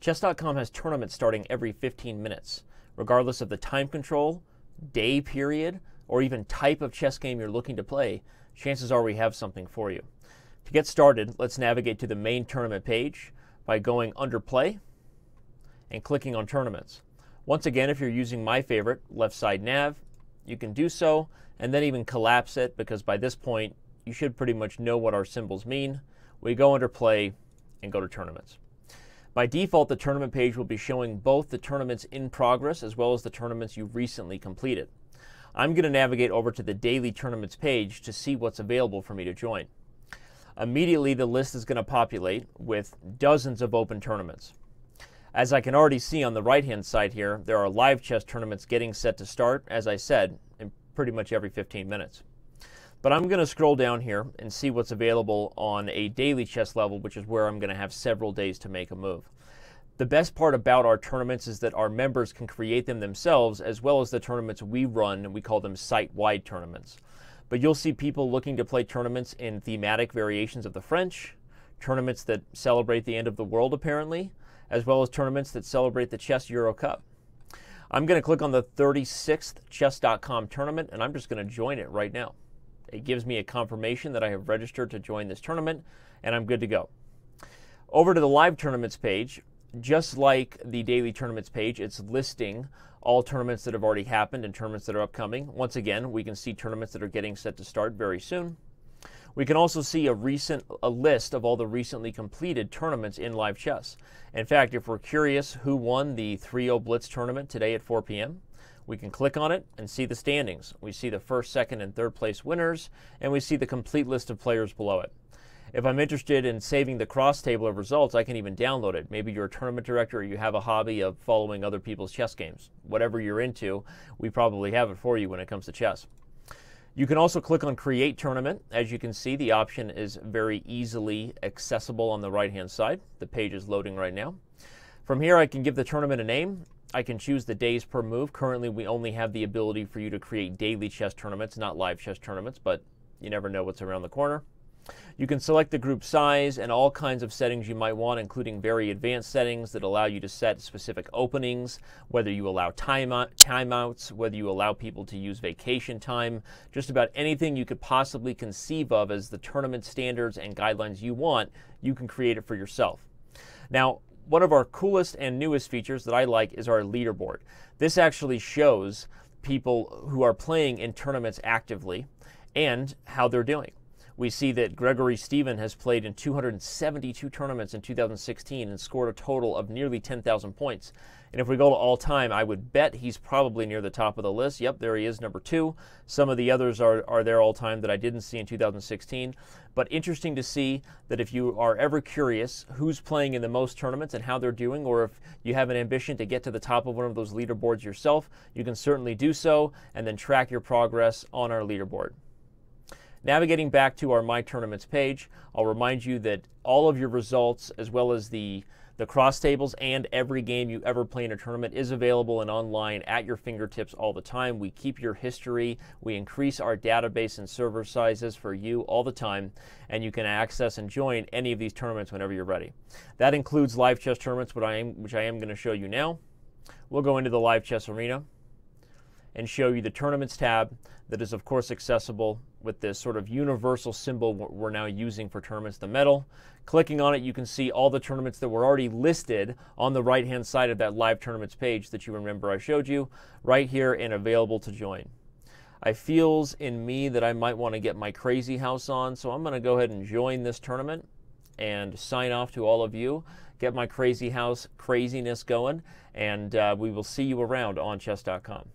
Chess.com has tournaments starting every 15 minutes. Regardless of the time control, day period, or even type of chess game you're looking to play, chances are we have something for you. To get started, let's navigate to the main tournament page by going under Play and clicking on Tournaments. Once again, if you're using my favorite, left side nav, you can do so and then even collapse it, because by this point you should pretty much know what our symbols mean. We go under Play and go to Tournaments. By default, the tournament page will be showing both the tournaments in progress as well as the tournaments you've recently completed. I'm going to navigate over to the Daily Tournaments page to see what's available for me to join. Immediately, the list is going to populate with dozens of open tournaments. As I can already see on the right-hand side here, there are live chess tournaments getting set to start, as I said, in pretty much every 15 minutes. But I'm going to scroll down here and see what's available on a daily chess level, which is where I'm going to have several days to make a move. The best part about our tournaments is that our members can create them themselves, as well as the tournaments we run, and we call them site-wide tournaments. But you'll see people looking to play tournaments in thematic variations of the French, tournaments that celebrate the end of the world apparently, as well as tournaments that celebrate the Chess Euro Cup. I'm going to click on the 36th Chess.com tournament, and I'm just going to join it right now. It gives me a confirmation that I have registered to join this tournament, and I'm good to go. Over to the live tournaments page, just like the daily tournaments page, it's listing all tournaments that have already happened and tournaments that are upcoming. Once again, we can see tournaments that are getting set to start very soon. We can also see a list of all the recently completed tournaments in live chess. In fact, if we're curious who won the 3-0 Blitz tournament today at 4 p.m., we can click on it and see the standings. We see the first, second, and third place winners, and we see the complete list of players below it. If I'm interested in saving the cross table of results, I can even download it. Maybe you're a tournament director or you have a hobby of following other people's chess games. Whatever you're into, we probably have it for you when it comes to chess. You can also click on Create Tournament. As you can see, the option is very easily accessible on the right-hand side. The page is loading right now. From here, I can give the tournament a name. I can choose the days per move. Currently, we only have the ability for you to create daily chess tournaments, not live chess tournaments, but you never know what's around the corner. You can select the group size and all kinds of settings you might want, including very advanced settings that allow you to set specific openings, whether you allow timeouts, whether you allow people to use vacation time, just about anything you could possibly conceive of as the tournament standards and guidelines you want, you can create it for yourself. Now, one of our coolest and newest features that I like is our leaderboard. This actually shows people who are playing in tournaments actively and how they're doing. We see that Gregory Stephen has played in 272 tournaments in 2016 and scored a total of nearly 10,000 points. And if we go to all time, I would bet he's probably near the top of the list. Yep, there he is, number 2. Some of the others are there all time that I didn't see in 2016. But interesting to see that if you are ever curious who's playing in the most tournaments and how they're doing, or if you have an ambition to get to the top of one of those leaderboards yourself, you can certainly do so and then track your progress on our leaderboard. Navigating back to our My Tournaments page, I'll remind you that all of your results, as well as the cross tables and every game you ever play in a tournament, is available and online at your fingertips all the time. We keep your history, we increase our database and server sizes for you all the time, and you can access and join any of these tournaments whenever you're ready. That includes live chess tournaments, which I am going to show you now. We'll go into the live chess arena and show you the Tournaments tab that is, of course, accessible with this sort of universal symbol we're now using for tournaments, the medal. Clicking on it, you can see all the tournaments that were already listed on the right-hand side of that live tournaments page that you remember I showed you, right here and available to join. I feels in me that I might want to get my crazy house on, so I'm going to go ahead and join this tournament and sign off to all of you, get my crazy house craziness going, and we will see you around on Chess.com.